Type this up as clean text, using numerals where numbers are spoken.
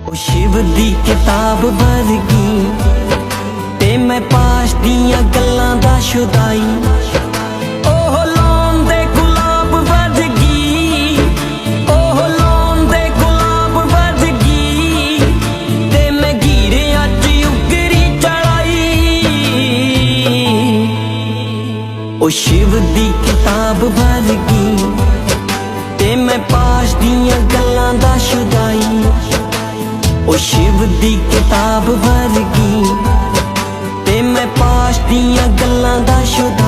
ਉਹ शिव दी किताब वर्गी ते मैं पास दियां गल्लां दा शुदाई। ओह लौन दे गुलाब वर्गी, ओह लौन दे गुलाब वर्गी ते मैं घीरियां च उगरी चढ़ाई। ओ शिव दी किताब वर्गी ते मैं पास दियां गल्लां दा शुदाई। ओ शिव दी किताब वर्गी ते मैं पास दियां गल्लां दा शुदा।